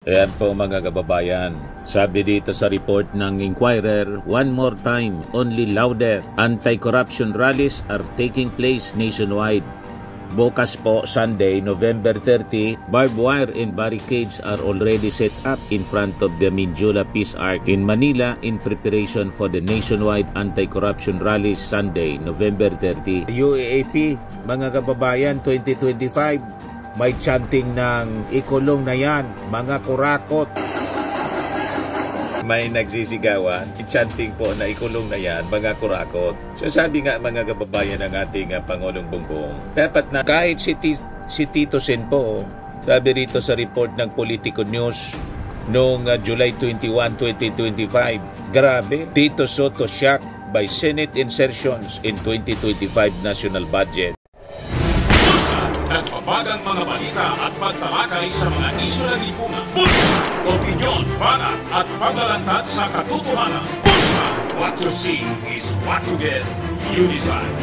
Ayan po mga kababayan. Sabi dito sa report ng Inquirer, one more time, only louder. Anti-corruption rallies are taking place nationwide. Bukas po, Sunday, November 30, barbed wire and barricades are already set up in front of the Minjula Peace Arch in Manila in preparation for the nationwide anti-corruption rallies Sunday, November 30. UAAP, mga kababayan, 2025, may chanting ng ikulong na yan, mga kurakot. May nagsisigawan, chanting po na ikulong na yan, mga kurakot. So sabi nga mga kababayan ng ating Pangulong Bongbong, dapat na kahit si Tito Sen po, sabi rito sa report ng Politico News noong July 21, 2025, grabe, Tito Soto shocked by Senate insertions in 2025 national budget. Nagpapagang mga balita at pagtalakay sa mga isyu ng lipunan. Pulsa, opinyon, banat at paglalantad sa katotohanan. Pulsa, what you see is what you get. You decide.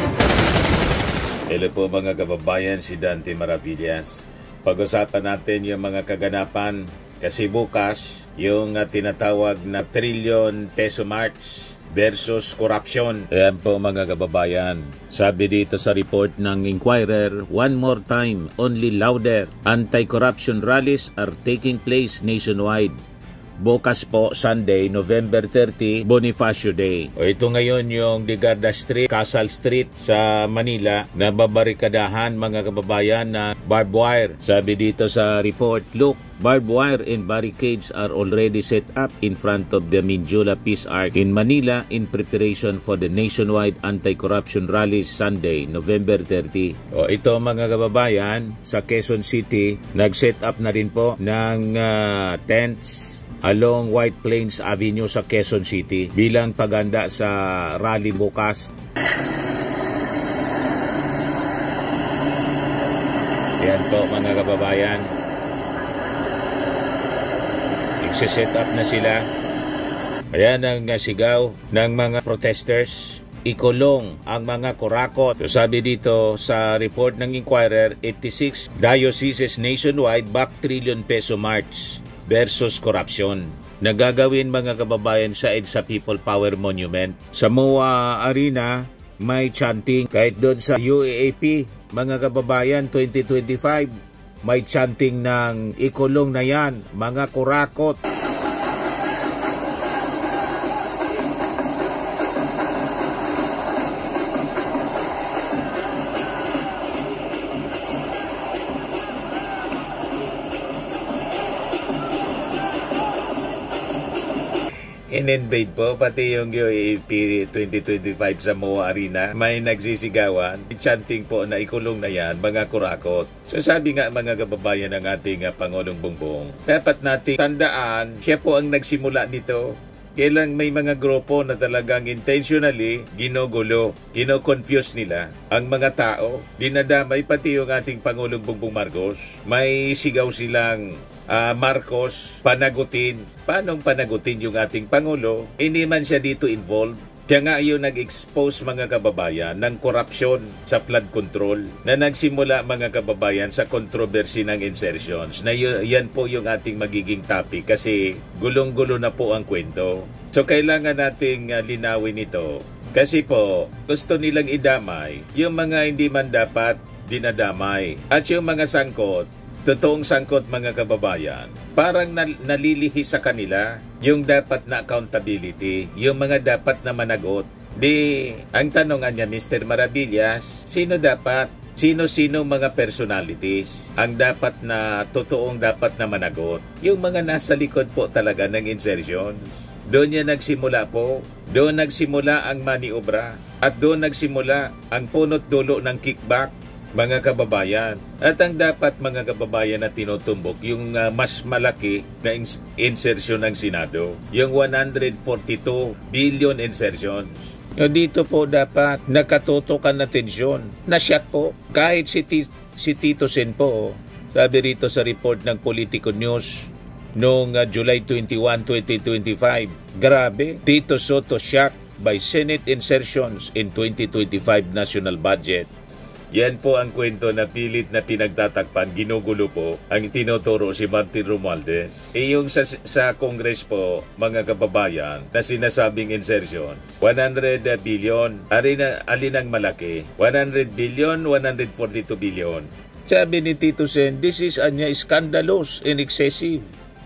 Hello po mga kababayan, si Dante Maravillas. Pag-usapan natin yung mga kaganapan kasi bukas yung tinatawag na trillion peso march versus corruption. Ayan po mga kababayan. Sabi dito sa report ng Inquirer, one more time, only louder. Anti-corruption rallies are taking place nationwide. Bukas po, Sunday, November 30, Bonifacio Day. O ito ngayon yung Ligarda Street, Casal Street sa Manila, na babarikadahan mga kababayan na barbed wire. Sabi dito sa report, look, barbed wire and barricades are already set up in front of the Minjula Peace Arch in Manila in preparation for the nationwide anti-corruption rallies Sunday, November 30. O ito mga kababayan, sa Quezon City, nag-set up na rin po ng tents along White Plains Avenue sa Quezon City bilang paganda sa rally bukas. Yan po mga kababayan. Nagsiset up na sila. Ayan ang sigaw ng mga protesters. Ikulong ang mga kurakot. So, sabi dito sa report ng Inquirer, 86 dioceses nationwide back trillion peso march versus corruption. Nagagawin mga kababayan sa EDSA People Power Monument. Sa MOA Arena, may chanting. Kahit doon sa UAAP, mga kababayan, 2025, may chanting ng ikulong na yan, mga kurakot. In-invade po, pati yung UAAP 2025 sa MOA Arena, may nagsisigawan, chanting po na ikulong na yan, mga kurakot. So sabi nga mga kababayan ng ating Pangulong Bongbong, dapat nating tandaan, siya po ang nagsimula nito. Kailang may mga grupo na talagang intentionally ginugulo, kino-confuse nila ang mga tao, dinadamay pati yung ating Pangulong Bongbong Marcos. May sigaw silang Marcos, panagutin. Paanong panagutin yung ating Pangulo? Hindi man siya dito involved. Siya nga yung nag-expose mga kababayan ng korupsyon sa flood control na nagsimula mga kababayan sa controversy ng insertions. Na yan po yung ating magiging topic kasi gulong-gulo na po ang kwento. So kailangan nating linawin ito. Kasi po gusto nilang idamay yung mga hindi man dapat dinadamay. At yung mga sangkot, totoong sangkot mga kababayan, parang nalilihi sa kanila yung dapat na accountability, yung mga dapat na managot. Di, ang tanongan niya, Mr. Maravillas, sino dapat? Sino-sino mga personalities ang dapat na, totoong dapat na managot? Yung mga nasa likod po talaga ng insertion. Doon niya nagsimula po. Doon nagsimula ang maniobra. At doon nagsimula ang punot dulo ng kickback. Mga kababayan, at ang dapat mga kababayan na tinutumbok yung mas malaki na insertion ng Senado, yung 142 billion insertions. Dito po dapat nakatutukan na tensyon. Nasyak po, kahit si Tito Sen po, sabi rito sa report ng Politico News noong July 21, 2025, grabe, Tito Soto shocked by Senate insertions in 2025 national budget. Yan po ang kwento na pilit na pinagtatakpan, ginugulo po ang tinuturo si Martin Romualdez. Yung sa Congress po, mga kababayan, na sinasabing insertion, 100 billion, alin ang malaki? 100 billion, 142 billion. Sabi ni Tito Sen, this is scandalous and excessive.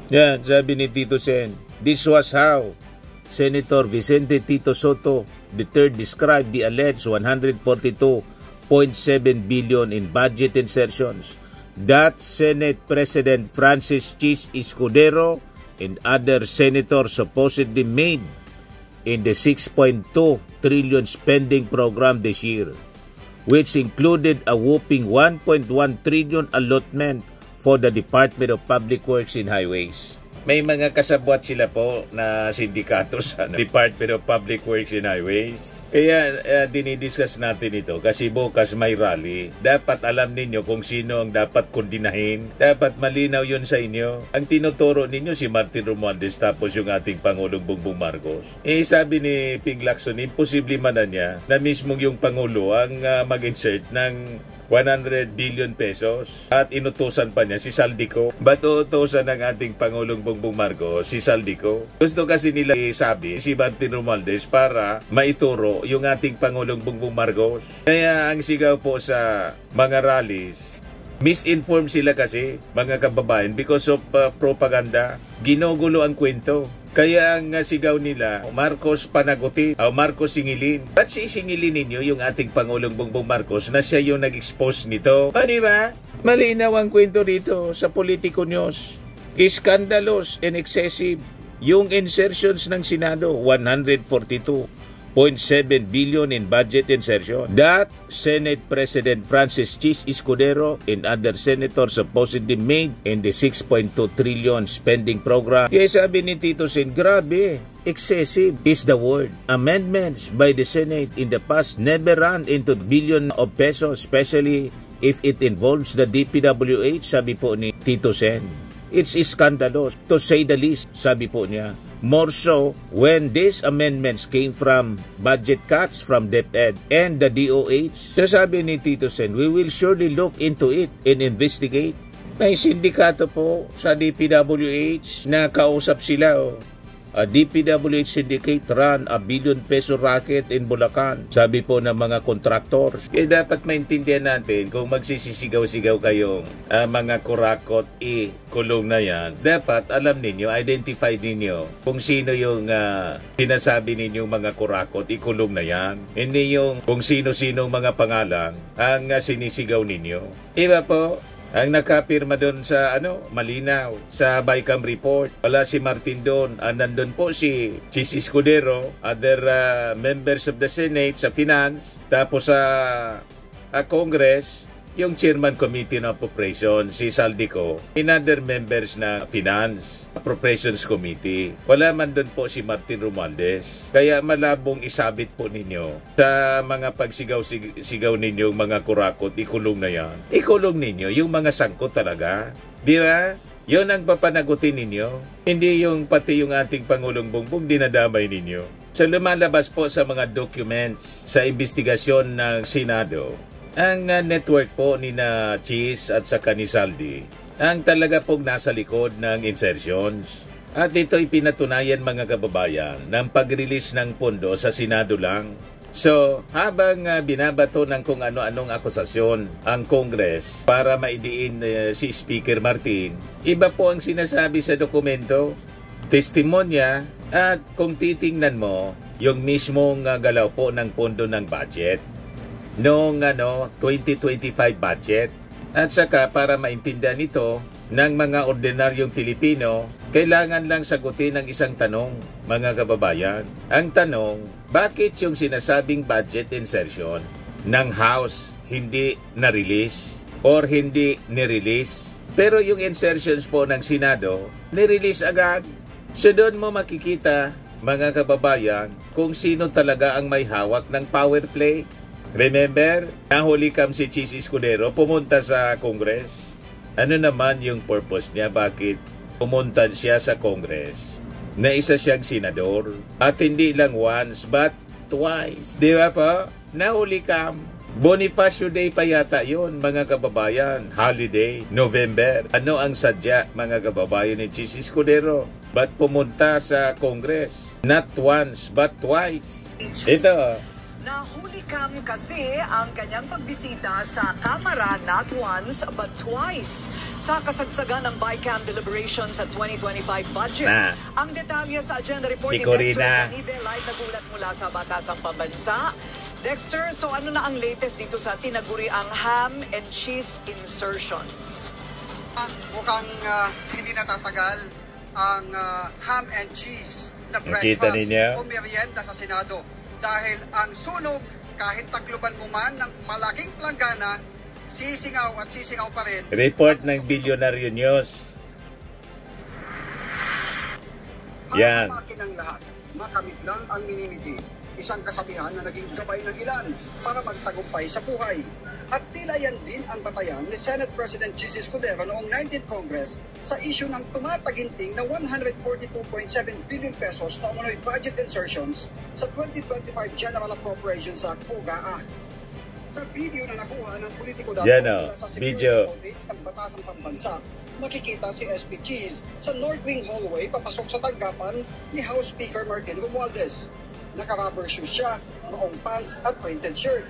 Yan, sabi ni Tito Sen, this was how Senator Vicente Tito Soto III described the alleged 142.7 billion in budget insertions that Senate President Francis Chis Escudero and other senators supposedly made in the 6.2 trillion spending program this year, which included a whopping 1.1 trillion allotment for the Department of Public Works and Highways. May mga kasabwat sila po na sindikato sa Department of Public Works and Highways. Kaya dinidiscuss natin ito kasi bukas may rally. Dapat alam ninyo kung sino ang dapat kondinahin. Dapat malinaw yun sa inyo. Ang tinuturo ninyo si Martin Romualdez tapos yung ating Pangulong Bongbong Marcos. Sabi ni Ping Lacson, imposible man na niya na mismong yung Pangulo ang mag-insert ng 100 billion pesos at inutusan pa niya si Saldico. Ba't uutusan ng ating Pangulong Bongbong Marcos si Saldico? Gusto kasi nila sabi si Martin Romualdez para maituro yung ating Pangulong Bongbong Marcos. Kaya ang sigaw po sa mga rallies, misinform sila kasi mga kababayan because of propaganda. Ginugulo ang kwento. Kaya ang sigaw nila, Marcos panagutin, o Marcos singilin. Ba't sisingilin ninyo yung ating Pangulong Bongbong Marcos na siya yung nag-expose nito? Di ba? Malinaw ang kwento rito sa Politico News. Scandalous and excessive. Yung insertions ng Senado, 142.7 billion in budget insertion that Senate President Francis Chis Escudero and other senators supposedly made in the 6.2 trillion spending program. Kaya sabi ni Tito Sen, grabe, excessive is the word. Amendments by the Senate in the past never ran into billion of pesos, especially if it involves the DPWH, sabi po ni Tito Sen. It's scandalous, to say the least, sabi po niya. More so when these amendments came from budget cuts from DepEd and the DOH. So sabi ni Tito Sen, we will surely look into it and investigate. May sindikato po sa DPWH na kausap sila. A DPWH syndicate run a billion peso racket in Bulacan. Sabi po ng mga contractors. Kaya dapat maintindihan natin kung magsisisigaw-sigaw kayong mga kurakot kulong na yan. Dapat alam ninyo, identify ninyo kung sino yung sinasabi ninyong mga kurakot ikulong na yan. Hindi yung kung sino-sino mga pangalan ang sinisigaw ninyo. Iba po. Ang nakapirma doon sa malinaw sa BICAM report. Wala si Martin doon. Nandun po si Chis Escudero, other members of the Senate sa Finance, tapos sa Congress, yung Chairman Committee on Appropriations, si Saldico, and other members na Finance, Appropriations Committee. Wala man doon po si Martin Romualdez. Kaya malabong isabit po ninyo sa mga pagsigaw-sigaw ninyong mga kurakot, ikulong na yan. Ikulong ninyo yung mga sangkot talaga. Di ba? Yun ang papanagutin ninyo. Hindi yung pati yung ating Pangulong Bongbong dinadamay ninyo. So lumalabas po sa mga documents sa investigasyon ng Senado, ang network po ni na Chis at saka ni Saldi ang talaga pong nasa likod ng insertions. At ito'y pinatunayan mga kababayan ng pag-release ng pondo sa Senado lang. So, habang binabato ng kung ano-anong akusasyon ang Congress para maidiin si Speaker Martin, iba po ang sinasabi sa dokumento, testimonya, at kung titingnan mo, yung mismong galaw po ng pondo ng budget noong 2025 budget. At saka para maintindihan ito ng mga ordinaryong Pilipino, kailangan lang sagutin ang isang tanong, mga kababayan. Ang tanong, bakit yung sinasabing budget insertion ng House hindi na-release or hindi ni-release? Pero yung insertions po ng Senado, ni-release agad. So doon mo makikita, mga kababayan, kung sino talaga ang may hawak ng power play. Remember, nahuli kam si Chis Escudero, pumunta sa Congress. Ano naman yung purpose niya? Bakit pumunta siya sa Congress? Na isa siyang senador. At hindi lang once, but twice. Di ba po? Nahuli kam. Bonifacio Day pa yata yun, mga kababayan. Holiday, November. Ano ang sadya, mga kababayan, ni Chis Escudero? Ba't pumunta sa Congress? Not once, but twice. Ito. Nahuli kam kasi ang kanyang pagbisita sa Kamara not once but twice sa kasagsagan ng BICAM deliberations sa 2025 budget. Ang detalye sa agenda report ni Dexter Canive, live na gulat mula sa Batasang Pambansa. Dexter, so ano na ang latest dito sa tinaguriang ham and cheese insertions? Mukhang hindi natatagal ang ham and cheese na breakfast o merienda sa Senado. Dahil ang sunog, kahit tagluban mo man ng malaking planggana, sisingaw at sisingaw pa rin. Report ng Billionaire News. Yan. Para makin ang lahat, makamit lang ang minimiti. Isang kasabihan na naging gabay ng ilan para magtagumpay sa buhay. At tila yan din ang batayan ni Senate President Chis Escudero noong 19th Congress sa issue ng tumataginting na 142.7 billion pesos na umunoy budget insertions sa 2025 General Appropriations Act o GAA. Sa video na nakuha ng politiko dato sa security footage ng Batasang Pambansa, makikita si SP Chis sa North Wing Hallway papasok sa tanggapan ni House Speaker Martin Romualdez. Naka-rubber shoes siya, noong pants at printed shirt.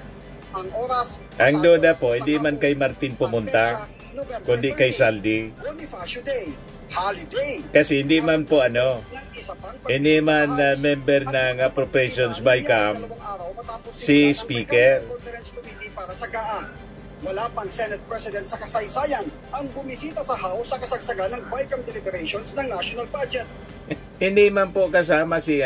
Ang oras, ang duda po, hindi man kay Martin pumunta, kundi kay Saldi. Bonifacio Day, holiday. Kasi hindi man po hindi man member ng Appropriations BICAM si Speaker. Para sa GAA. Wala pang Senate President sa kasaysayan ang bumisita sa House sa kasagsagan ng BICAM deliberations ng national budget. Hindi man po kasama si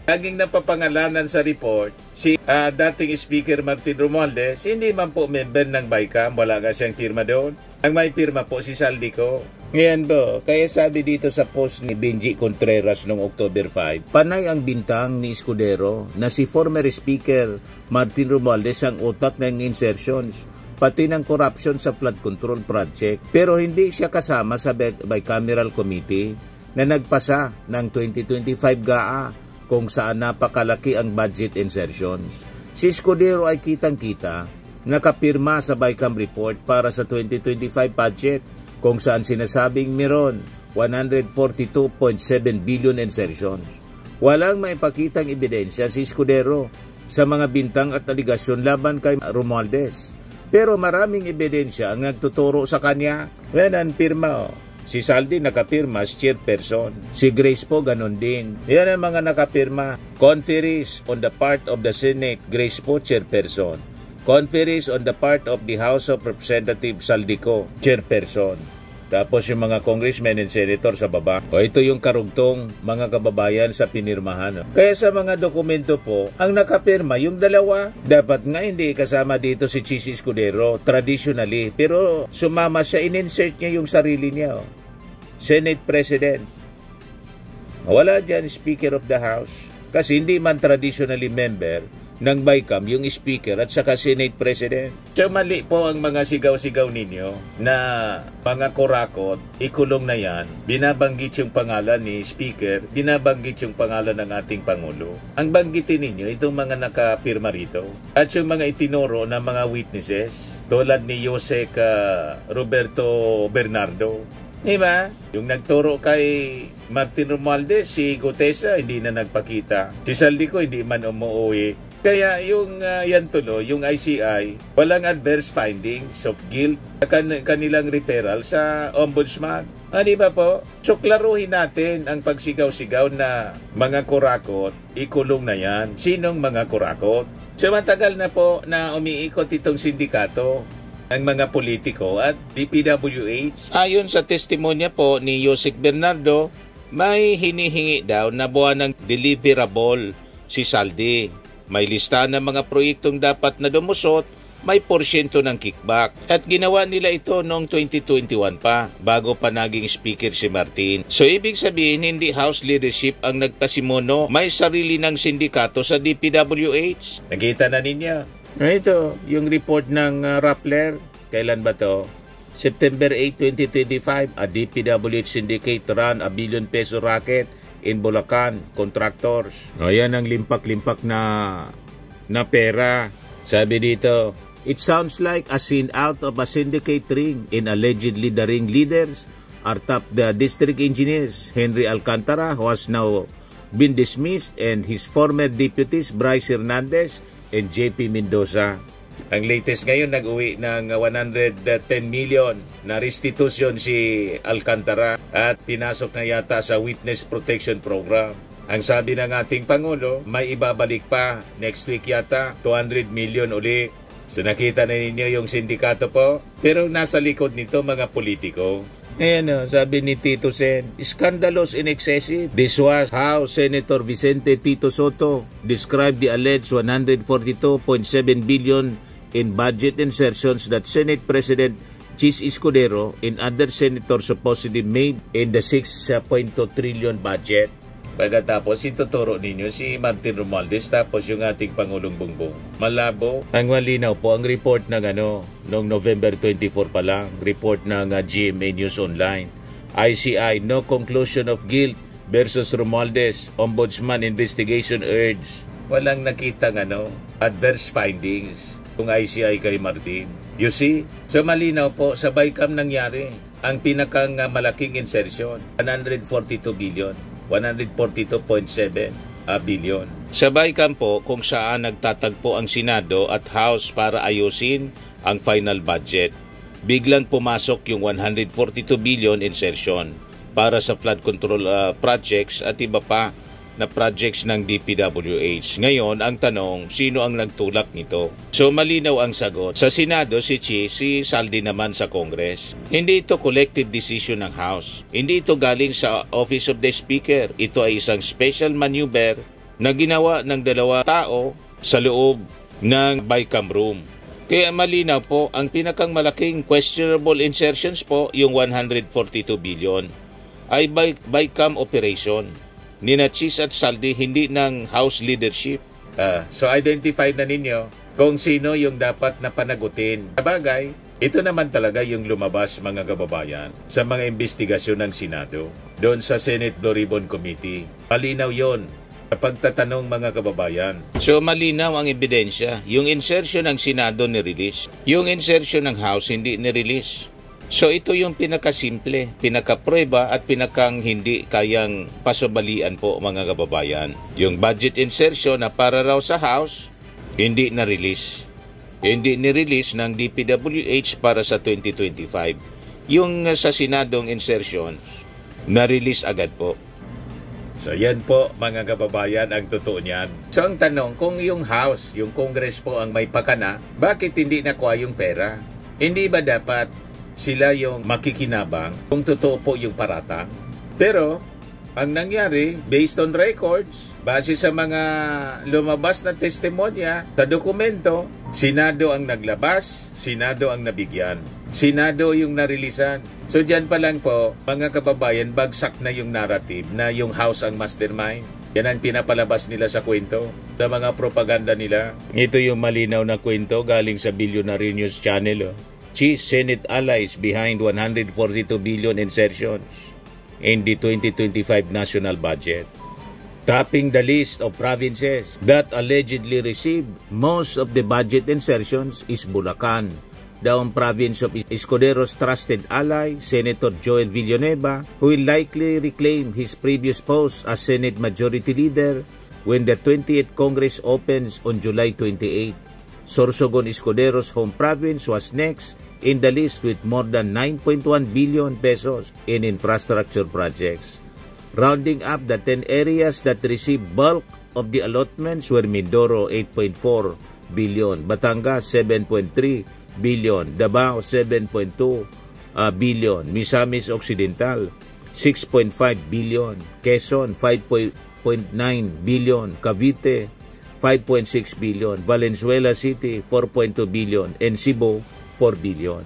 laging napapangalanan sa report si dating Speaker Martin Romualdez, hindi man po member ng BICAM, wala nga siyang pirma doon. Ang may pirma po si Saldico. Ngayon po, kaya sabi dito sa post ni Benji Contreras noong October 5, panay ang bintang ni Escudero na si former Speaker Martin Romualdez ang utak ng insertions, pati ng corruption sa flood control project. Pero hindi siya kasama sa bicameral committee na nagpasa ng 2025 GAA kung saan napakalaki ang budget insertions. Si Escudero ay kitang-kita nakapirma sa BICAM report para sa 2025 budget kung saan sinasabing meron 142.7 billion insertions. Walang maipakitang ebidensya si Escudero sa mga bintang at aligasyon laban kay Romualdez. Pero maraming ebidensya ang nagtuturo sa kanya. Yan ang pirma. Si Saldi nakapirma as chairperson. Si Grace po ganon din. Yan ang mga nakapirma. Conferees on the part of the Senate, Grace po chairperson. Conferees on the part of the House of Representatives, Saldico chairperson. Tapos yung mga congressmen and senator sa baba. O ito yung karugtong mga kababayan sa pinirmahan. Kaya sa mga dokumento po, ang nakapirma yung dalawa. Dapat nga hindi kasama dito si Chis Escudero traditionally. Pero sumama siya, in-insert niya yung sarili niya. Senate President. Wala dyan Speaker of the House. Kasi hindi man traditionally member ng BICAM yung Speaker at saka Senate President. So mali po ang mga sigaw-sigaw ninyo na mga kurakot, ikulong na yan, binabanggit yung pangalan ni Speaker, binabanggit yung pangalan ng ating Pangulo. Ang banggitin ninyo, itong mga nakapirma rito. At yung mga itinuro na mga witnesses, tulad ni Jose Roberto Bernardo. Diba? Yung nagturo kay Martin Romualdez, si Gutesa, hindi na nagpakita. Si Saldico, hindi man umuwi. Kaya yung yan tuloy, yung ICI, walang adverse findings of guilt kanilang referral sa ombudsman. Di ba po? So klaruhin natin ang pagsigaw-sigaw na mga kurakot, ikulong na yan. Sinong mga kurakot? So matagal na po na umiikot itong sindikato, ang mga politiko at DPWH. Ayon sa testimonya po ni Yosek Bernardo, may hinihingi daw na buwan ng deliverable si Saldi. May listahan ng mga proyektong dapat na dumusot, may porsyento ng kickback. At ginawa nila ito noong 2021 pa, bago pa naging speaker si Martin. So ibig sabihin, hindi House leadership ang nagpasimuno, may sarili ng sindikato sa DPWH. Nakita na ninyo? Ito, yung report ng Rappler. Kailan ba to? September 8, 2025, a DPWH syndicate run a $1 billion racket in Bulacan, contractors. O yan ang limpak-limpak na pera. Sabi dito, It sounds like a scene out of a syndicate ring, and allegedly the ring leaders are top the district engineers, Henry Alcantara, who has now been dismissed, and his former deputies, Bryce Hernandez and JP Mendoza. Ang latest ngayon, nag-uwi ng 110 million na restitution si Alcantara at pinasok na yata sa Witness Protection Program. Ang sabi ng ating Pangulo, may ibabalik pa next week yata, 200 million uli. So nakita na ninyo yung sindikato po, pero nasa likod nito mga politiko. Ayan, sabi ni Tito Sen, scandalous and excessive. This was how Senator Vicente Tito Soto described the alleged 142.7 billion in budget insertions that Senate President Chis Escudero and other senators supposedly made in the 6.2 trillion budget. Pagkatapos, ituturo ninyo si Martin Romualdez tapos yung ating Pangulong Bongbong. Malabo. Ang malinaw po ang report ng noong November 24 pa lang, report ng GMA News Online. ICI, no conclusion of guilt versus Romualdez. Ombudsman investigation urged. Walang nakitang adverse findings kung ICI kay Martin. You see? So malinaw po, sa BICAM nangyari ang pinakang malaking insertion, 142 billion. 142.7 billion. Sa BICAM po kung saan nagtatagpo ang Senado at House para ayusin ang final budget, biglang pumasok yung 142 billion insertion para sa flood control projects at iba pa na projects ng DPWH. Ngayon, ang tanong, sino ang nagtulak nito? So, malinaw ang sagot. Sa Senado, si Saldi naman sa Congress. Hindi ito collective decision ng House. Hindi ito galing sa Office of the Speaker. Ito ay isang special maneuver na ginawa ng dalawa tao sa loob ng BICAM room. Kaya malinaw po, ang pinakang malaking questionable insertions po, yung 142 billion, ay BICAM operation. Nina Chis at Saldi, hindi ng House leadership. So identified na ninyo kung sino yung dapat na panagutin. Sabagay, ito naman talaga yung lumabas mga kababayan sa mga investigasyon ng Senado doon sa Senate Blue Ribbon Committee. Malinaw yon kapag tatanong mga kababayan. So malinaw ang ebidensya. Yung insertion ng Senado ni-release. Yung insertion ng House hindi ni-release. So ito yung pinakasimple, pinakaprueba at pinakang hindi kayang pasubalian po mga kababayan. Yung budget insertion na para raw sa House, hindi na-release. Hindi ni-release ng DPWH para sa 2025. Yung sa Senadong insertion, na-release agad po. So yan po mga kababayan ang totoo niyan. So ang tanong, kung yung House, yung Congress po ang may pakana, bakit hindi nakuha yung pera? Hindi ba dapat sila yung makikinabang kung totoo po yung paratang? Pero, ang nangyari, based on records, base sa mga lumabas na testimonya, sa dokumento, Senado ang naglabas, Senado ang nabigyan. Senado yung narilisan. So, dyan pa lang po, mga kababayan, bagsak na yung narrative na yung House ang mastermind. Yan ang pinapalabas nila sa kwento, sa mga propaganda nila. Ito yung malinaw na kwento galing sa Billionaire News Channel. Chis Senate allies behind 142 billion insertions in the 2025 national budget. Topping the list of provinces that allegedly received most of the budget insertions is Bulacan, the home province of Escudero's trusted ally, Senator Joel Villanueva, who will likely reclaim his previous post as Senate Majority Leader when the 28th Congress opens on July 28. Sorsogon Escudero's home province was next in the list with more than 9.1 billion pesos in infrastructure projects. Rounding up the 10 areas that received bulk of the allotments were Mindoro 8.4 billion, Batangas 7.3 billion, Davao 7.2 billion, Misamis Occidental 6.5 billion, Quezon 5.9 billion, Cavite 5.6 billion, Valenzuela City 4.2 billion, and Cebu 4 billion.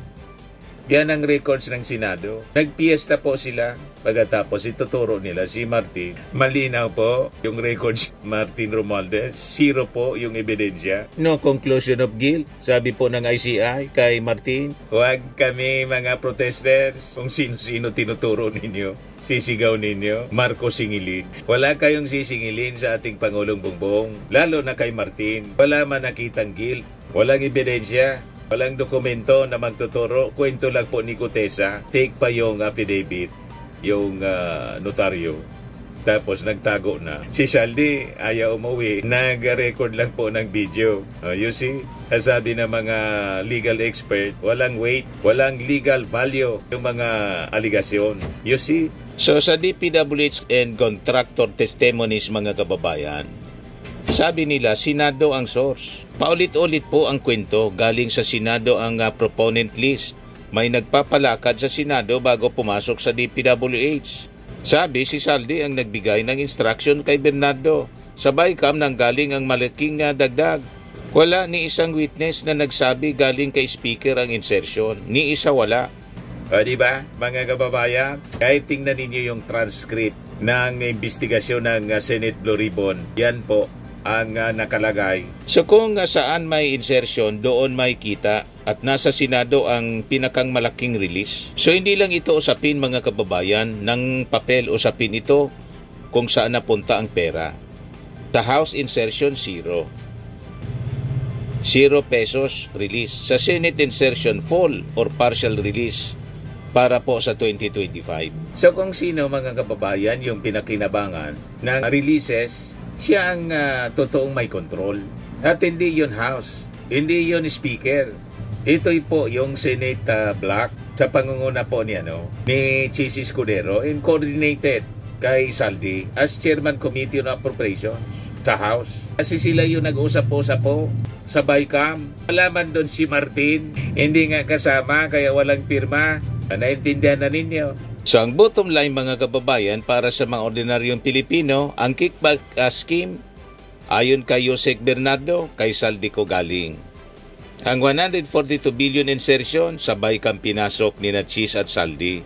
Yan ang records ng Senado. Nagpiesta po sila. Pagkatapos ituturo nila si Martin. Malinaw po yung records Martin Romualdez. Zero po yung ebidensya. No conclusion of guilt. Sabi po ng ICI kay Martin. Huwag kami mga protesters. Kung sino-sino tinuturo ninyo, sisigaw ninyo, Marcos singilin. Wala kayong sisingilin sa ating Pangulong Bongbong. Lalo na kay Martin. Wala man nakitang guilt. Walang ebidensya. Walang dokumento na magtuturo. Kwento lang po ni Gutesa. Fake pa yung affidavit, yung notaryo. Tapos nagtago na. Si Saldi ayaw umuwi. Nag-record lang po ng video. You see? Sabi ng mga legal expert, walang weight, walang legal value yung mga aligasyon. You see? So sa DPWH and contractor testimonies mga kababayan, sabi nila, Senado ang source. Paulit-ulit po ang kwento, galing sa Senado ang proponent list. May nagpapalakad sa Senado bago pumasok sa DPWH. Sabi, si Saldi ang nagbigay ng instruction kay Bernardo. Sa BICAM nang galing ang malaking dagdag. Wala ni isang witness na nagsabi galing kay speaker ang insertion. Ni isa wala. O diba, mga kababayan? Kahit tingnan ninyo yung transcript ng investigasyon ng Senate Blue Ribbon, yan po ang nakalagay. So kung saan may insertion, doon may kita at nasa Senado ang pinakang malaking release. So hindi lang ito usapin mga kababayan, ng papel usapin ito kung saan napunta ang pera. The House insertion 0. 0 pesos release. Sa Senate insertion full or partial release para po sa 2025. So kung sino mga kababayan yung pinakinabangan ng releases, siya ang totoong may control. At hindi yun House, hindi yun Speaker. Ito'y po yung Senate block sa pangunguna po ni Chis Escudero and coordinated kay Saldi as Chairman Committee on Appropriations sa House. Kasi sila yung nag-usap-usap po sa BICAM. Alaman doon si Martin, hindi nga kasama kaya walang pirma. Naintindihan na ninyo. So ang bottom line mga kababayan para sa mga ordinaryong Pilipino, ang kickback scheme ayon kay Yusek Bernardo, kay Saldi ko galing. Ang 142 billion insertion sa BICAM pinasok ni Chis at Saldi.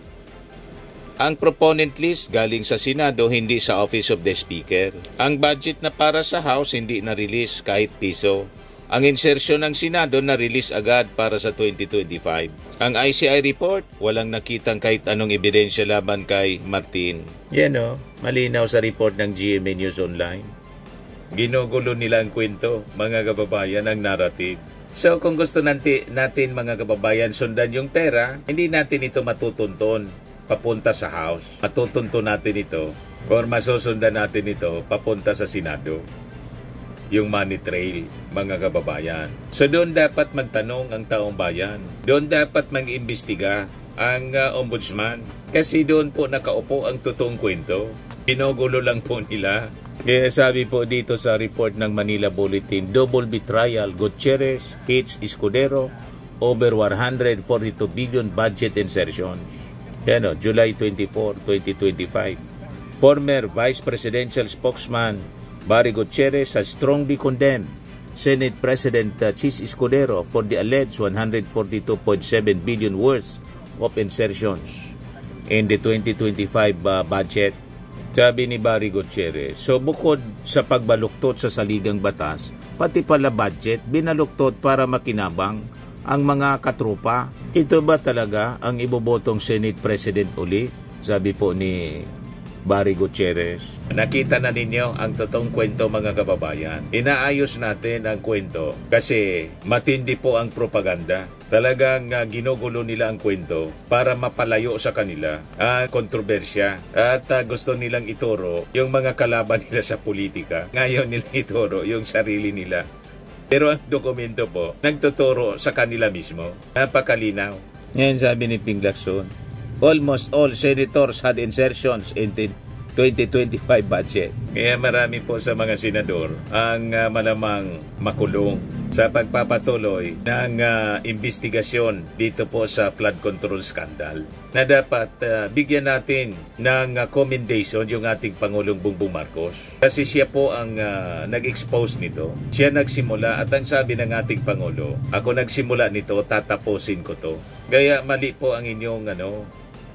Ang proponent list galing sa Senado, hindi sa Office of the Speaker. Ang budget na para sa House hindi na-release kahit piso. Ang insertion ng Senado na-release agad para sa 2025. Ang ICI report, walang nakitang kahit anong ebidensya laban kay Martin. Yan malinaw sa report ng GMA News Online. Ginugulo nila ang kwento, mga kababayan, ang narrative. So kung gusto natin mga kababayan sundan yung pera, hindi natin ito matutunton papunta sa House. Matutunton natin ito or masusundan natin ito papunta sa Senado. Yung money trail, mga kababayan. So doon dapat magtanong ang taong bayan. Doon dapat mag-imbestiga ang ombudsman. Kasi doon po nakaupo ang totoong kwento. Ginugulo lang po nila. Kaya sabi po dito sa report ng Manila Bulletin, double betrayal, Gutierrez, H. Escudero, over 142 billion budget insertions. Yan July 24, 2025. Former Vice Presidential Spokesman Barry Gutierrez has strongly condemned Senate President Chis Escudero for the alleged 142.7 billion worth of insertions in the 2025 budget. Sabi ni Barry Gutierrez, so bukod sa pagbaluktot sa saligang batas, pati pala budget, binaluktot para makinabang ang mga katrupa. Ito ba talaga ang ibobotong Senate President uli? Sabi po ni Barry Gutierrez. Nakita na ninyo ang totoong kwento mga kababayan. Inaayos natin ang kwento kasi matindi po ang propaganda. Talagang ginugulo nila ang kwento para mapalayo sa kanila ang kontrobersya at gusto nilang ituro yung mga kalaban nila sa politika. Ngayon nilang ituro yung sarili nila. Pero ang dokumento po nagtuturo sa kanila mismo. Napakalinaw. Ngayon sabi ni Ping Lacson, almost all senators had insertions in the 2025 budget. Kaya marami po sa mga senador ang malamang makulong sa pagpapatuloy ng investigasyon dito po sa flood control scandal na dapat bigyan natin ng commendation yung ating Pangulong Bongbong Marcos. Kasi siya po ang nag-expose nito. Siya nagsimula at ang sabi ng ating Pangulo, ako nagsimula nito, tatapusin ko to. Kaya mali po ang inyong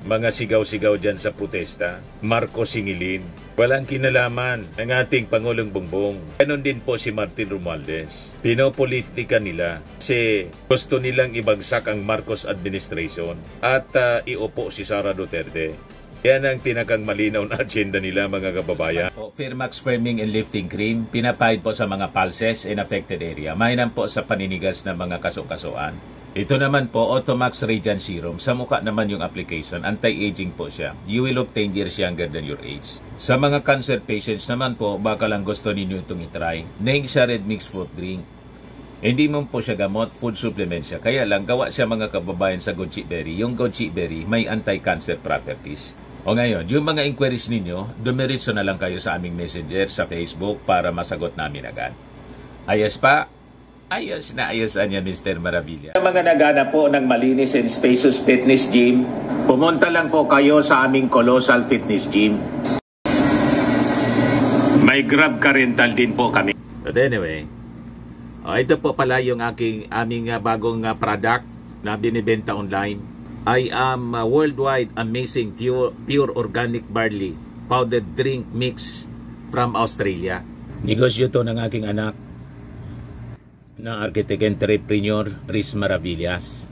mga sigaw-sigaw dyan sa protesta. Marcos singilin. Walang kinalaman ng ating Pangulong Bongbong. Ganon din po si Martin Romualdez. Pinopolitika nila kasi gusto nilang ibagsak ang Marcos administration at iupo si Sara Duterte. Yan ang pinakang malinaw na agenda nila mga kababayan. Firmax Firming and Lifting Cream, pinapahid po sa mga pulses in affected area. Mainam po sa paninigas ng mga kaso-kasuan. Ito naman po, Automax Radiant Serum. Sa mukha naman yung application. Anti-aging po siya. You will look 10 years younger than your age. Sa mga cancer patients naman po, baka lang gusto ninyo itong itry. Neng siya red mixed fruit drink. Hindi mo po siya gamot, food supplement siya. Kaya lang, gawa siya mga kababayan sa goji berry. Yung goji berry may anti-cancer properties. O ngayon, yung mga inquiries ninyo, dumiritso na lang kayo sa aming messenger sa Facebook para masagot namin agad. Ayos pa? Ayos na ayos niya, Mr. Maravilla. Sa mga naghanap po ng malinis and spacious fitness gym, pumunta lang po kayo sa aming Colossal Fitness Gym. May Grab car rental din po kami. But anyway, ito po pala yung aming bagong product na binibenta online. I am worldwide amazing pure organic barley powdered drink mix from Australia. Negosyo to ng aking anak na architect entrepreneur Riz Maravillas.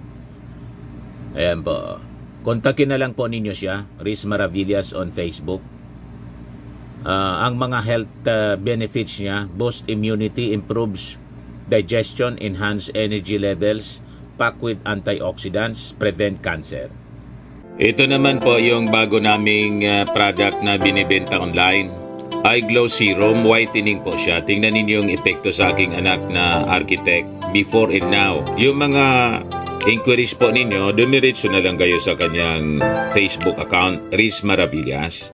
Ayan po. Kontakin na lang po ninyo siya, Riz Maravillas on Facebook. Ang mga health benefits niya, boost immunity, improves digestion, enhance energy levels, packed with antioxidants, prevent cancer. Ito naman po yung bago naming product na binibenta online. Eye Glow Serum, whitening po siya. Tingnan ninyo yung epekto sa aking anak na architect before and now. Yung mga inquiries po ninyo, dumiretso na lang kayo sa kanyang Facebook account, Riz Maravillas.